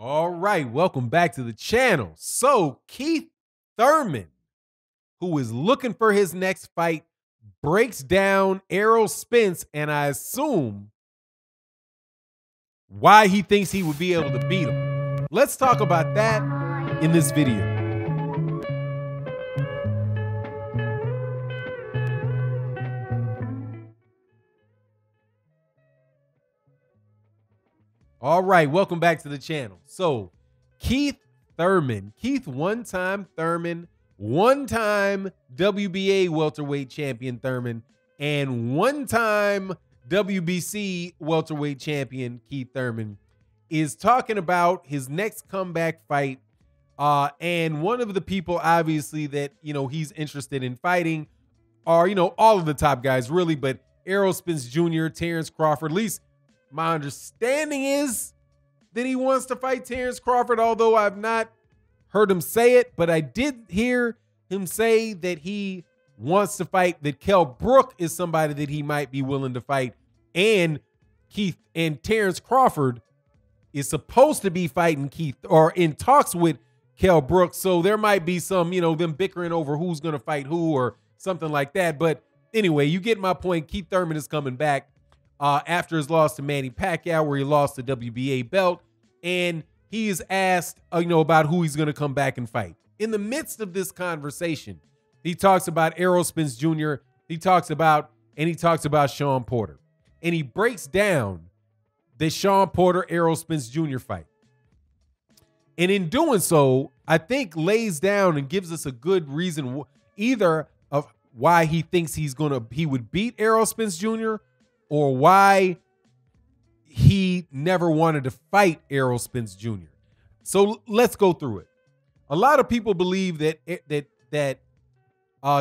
All right, welcome back to the channel. So Keith Thurman, who is looking for his next fight, breaks down Errol Spence, and I assume why he thinks he would be able to beat him. Let's talk about that in this video. All right, welcome back to the channel. So Keith Thurman, one-time Thurman, one-time WBA welterweight champion Thurman, and one-time WBC welterweight champion Keith Thurman is talking about his next comeback fight. And one of the people, obviously, that, he's interested in fighting are, all of the top guys, really, but Errol Spence Jr., Terrence Crawford. At least my understanding is that he wants to fight Terrence Crawford, although I've not heard him say it, but I did hear him say that he wants to fight, that Kell Brook is somebody that he might be willing to fight, and Terrence Crawford is supposed to be fighting Keith, or in talks with Kell Brook, so there might be some, them bickering over who's going to fight who or something like that. But anyway, you get my point. Keith Thurman is coming back after his loss to Manny Pacquiao, where he lost the WBA belt, and he is asked, about who he's going to come back and fight. In the midst of this conversation, he talks about Errol Spence Jr. He talks about Shawn Porter, and he breaks down the Shawn Porter Errol Spence Jr. fight. And in doing so, I think lays down and gives us a good reason, either of why he thinks he would beat Errol Spence Jr. or why he never wanted to fight Errol Spence Jr. So let's go through it. A lot of people believe that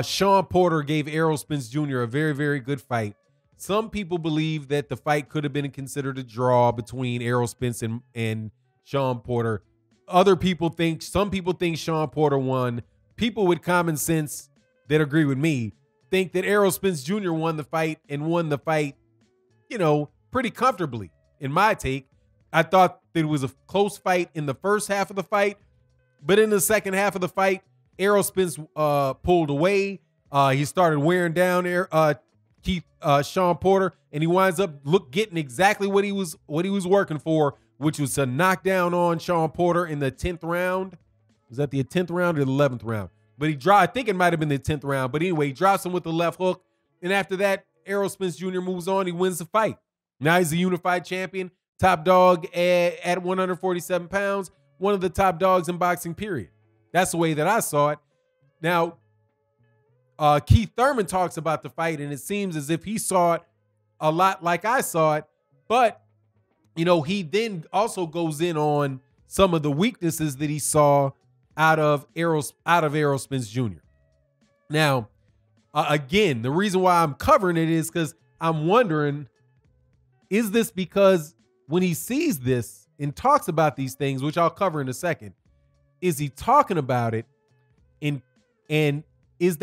Shawn Porter gave Errol Spence Jr. a very, very good fight. Some people believe that the fight could have been considered a draw between Errol Spence and Shawn Porter. Some people think Shawn Porter won. People with common sense that agree with me think that Errol Spence Jr. won the fight, and won the fight, pretty comfortably. In my take, I thought that it was a close fight in the first half of the fight, but in the second half of the fight, Errol Spence pulled away. He started wearing down Shawn Porter, and he winds up getting exactly what he was working for, which was to knock down on Shawn Porter in the 10th round. Was that the 10th round or the 11th round? But I think it might have been the 10th round. But anyway, he drops him with the left hook. And after that, Errol Spence Jr. moves on. He wins the fight. Now he's a unified champion, top dog at 147 pounds, one of the top dogs in boxing, period. That's the way that I saw it. Now, Keith Thurman talks about the fight, and it seems as if he saw it a lot like I saw it. But, he then also goes in on some of the weaknesses that he saw out of Errol Spence Jr. Now, again, the reason why I'm covering it is because I'm wondering, is this because when he sees this and talks about these things, which I'll cover in a second, is he talking about it and is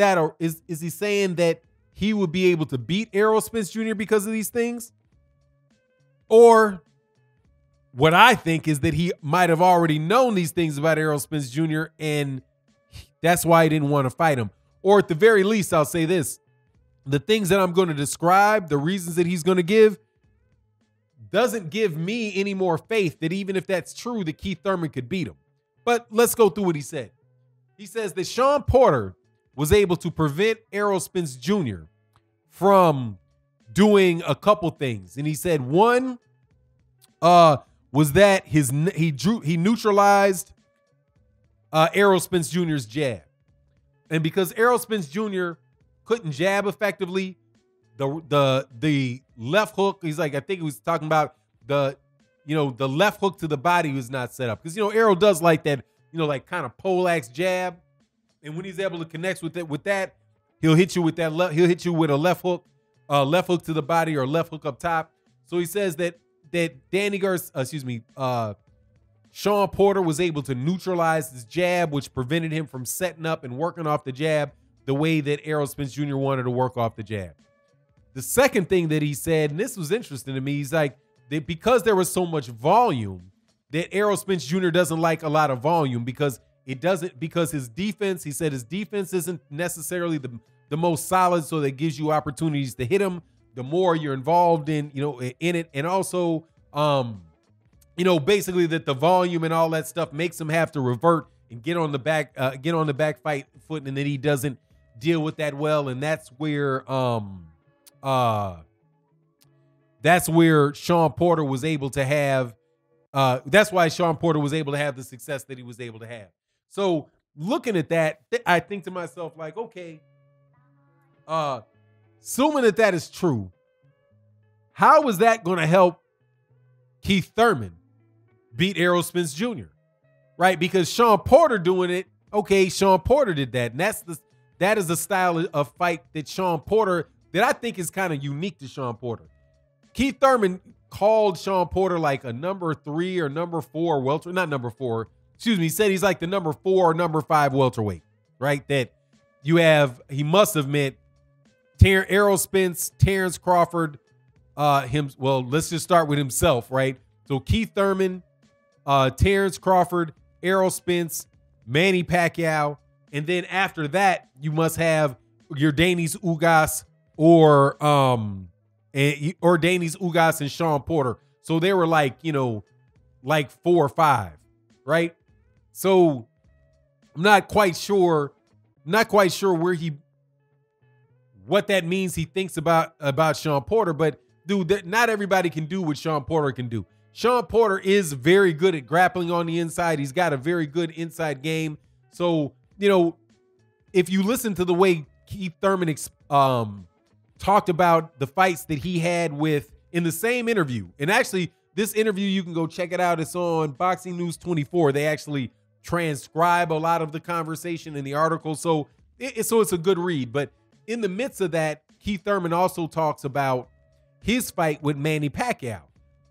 he saying that he would be able to beat Errol Spence Jr. because of these things? Or what I think is that he might have already known these things about Errol Spence Jr. and that's why he didn't want to fight him. Or at the very least, I'll say this: the things that I'm going to describe, the reasons that he's going to give, doesn't give me any more faith that even if that's true, that Keith Thurman could beat him. But let's go through what he said. He says that Shawn Porter was able to prevent Errol Spence Jr. from doing a couple things. And he said one was that he neutralized Errol Spence Jr.'s jab. And because Errol Spence Jr. couldn't jab effectively, the left hook, I think he was talking about the left hook to the body was not set up. Because, Errol does like that, like kind of poleaxe jab. And when he's able to connect with that, he'll hit you with he'll hit you with a left hook to the body or left hook up top. So he says that Danny Garcia, Shawn Porter was able to neutralize his jab, which prevented him from setting up and working off the jab the way that Errol Spence Jr. wanted to work off the jab. The second thing that he said, and this was interesting to me, he's like, that because there was so much volume, that Errol Spence Jr. doesn't like a lot of volume because his defense, he said his defense isn't necessarily the most solid, so that gives you opportunities to hit him the more you're involved in, in it. And also, basically that the volume and all that stuff makes him have to revert and get on the back fight foot, and that he doesn't deal with that well. And that's where Shawn Porter was able to have that's why Shawn Porter was able to have the success that he was able to have. So looking at that, I think to myself, like, okay, assuming that is true, how is that going to help Keith Thurman beat Errol Spence Jr.? Right? Because Shawn Porter doing it, okay, Shawn Porter did that. And that is the style of fight that Shawn Porter, that I think is kind of unique to Shawn Porter. Keith Thurman called Shawn Porter like a number 3 or number 4 welterweight, not number 4, excuse me. He said he's like the number 4 or number 5 welterweight, right? That he must have meant Errol Spence, Terrence Crawford, well, let's just start with himself, right? So Keith Thurman, Terrence Crawford, Errol Spence, Manny Pacquiao, and then after that, you must have your Danny's Ugas or Danny's Ugas and Shawn Porter. So they were like, like 4 or 5, right? So I'm not quite sure what that means he thinks about Shawn Porter, but dude, not everybody can do what Shawn Porter can do. Shawn Porter is very good at grappling on the inside. He's got a very good inside game. So, if you listen to the way Keith Thurman talked about the fights that he had in the same interview, and actually this interview, you can go check it out. It's on Boxing News 24. They actually transcribe a lot of the conversation in the article. So it's a good read. But in the midst of that, Keith Thurman also talks about his fight with Manny Pacquiao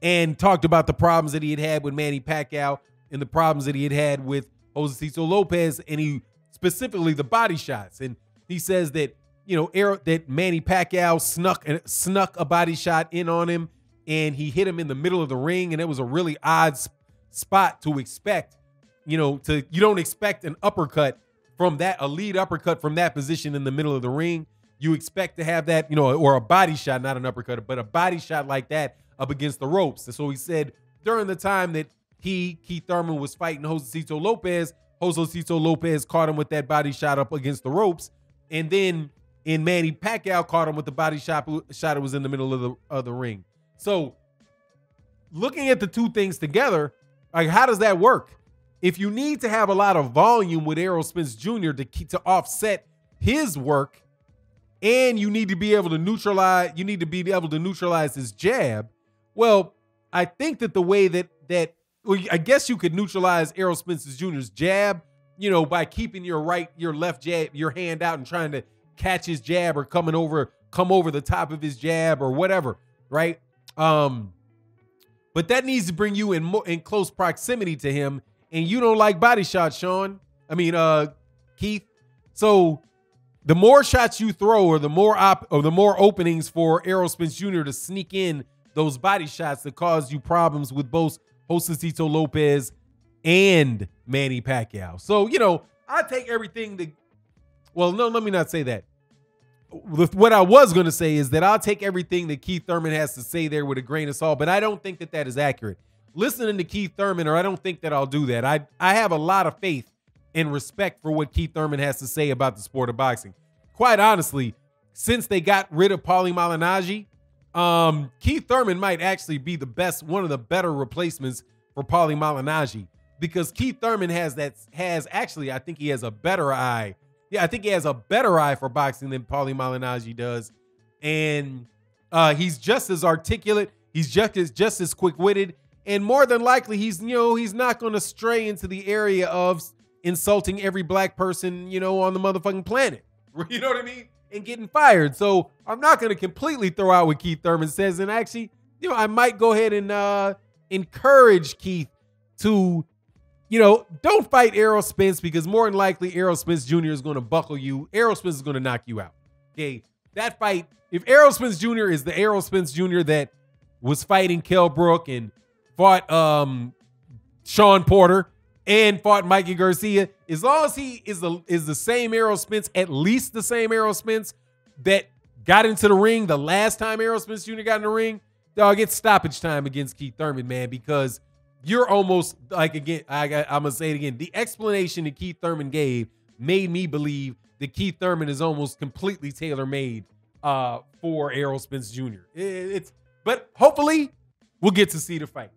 and talked about the problems that he had with Manny Pacquiao and the problems that he had with Josecito Lopez, and he specifically the body shots. And he says that, that Manny Pacquiao snuck a body shot in on him, and he hit him in the middle of the ring, and it was a really odd spot to expect. You don't expect an uppercut from a lead uppercut from that position in the middle of the ring. You expect to have that, or a body shot, not an uppercut, but a body shot like that up against the ropes. And so he said during the time that Keith Thurman was fighting Josecito Lopez caught him with that body shot up against the ropes. And then Manny Pacquiao caught him with the body shot that was in the middle of the ring. So looking at the two things together, like, how does that work? If you need to have a lot of volume with Errol Spence Jr. to offset his work, and you need to be able to neutralize his jab. Well, I think that the way that I guess you could neutralize Errol Spence Jr.'s jab, by keeping your left jab, your hand out and trying to catch his jab or come over the top of his jab or whatever, right? But that needs to bring you in close proximity to him, and you don't like body shots, Keith. So the more shots you throw, or the more openings for Errol Spence Jr. to sneak in those body shots that cause you problems with both Josecito Lopez and Manny Pacquiao. So, I take everything well, no, let me not say that. What I was going to say is that I'll take everything that Keith Thurman has to say there with a grain of salt, but I don't think that is accurate. Listening to Keith Thurman, or I don't think that I'll do that. I have a lot of faith and respect for what Keith Thurman has to say about the sport of boxing. Quite honestly, since they got rid of Paulie Malignaggi, Keith Thurman might actually be one of the better replacements for Paulie Malignaggi, because Keith Thurman I think he has a better eye. Yeah, I think he has a better eye for boxing than Paulie Malignaggi does. And he's just as articulate. He's just as quick-witted. And more than likely, he's not going to stray into the area of insulting every black person, on the motherfucking planet. You know what I mean? And getting fired. So I'm not going to completely throw out what Keith Thurman says. And actually, I might go ahead and encourage Keith to, don't fight Errol Spence, because more than likely Errol Spence Jr. is going to buckle you. Errol Spence is going to knock you out. Okay. That fight, if Errol Spence Jr. is the Errol Spence Jr. that was fighting Kell Brook and fought Shawn Porter and fought Mikey Garcia. As long as he is the same Errol Spence, at least the same Errol Spence that got into the ring the last time Errol Spence Jr. got in the ring, dog, it's stoppage time against Keith Thurman, man, because you're almost like, again, I'm going to say it again. The explanation that Keith Thurman gave made me believe that Keith Thurman is almost completely tailor-made for Errol Spence Jr. But hopefully we'll get to see the fight.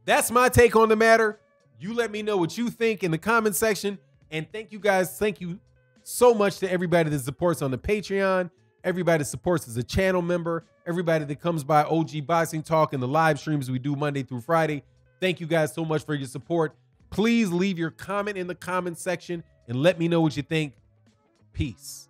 That's my take on the matter. You let me know what you think in the comment section. And thank you guys. Thank you so much to everybody that supports on the Patreon, everybody that supports as a channel member, everybody that comes by OG Boxing Talk and the live streams we do Monday through Friday. Thank you guys so much for your support. Please leave your comment in the comment section and let me know what you think. Peace.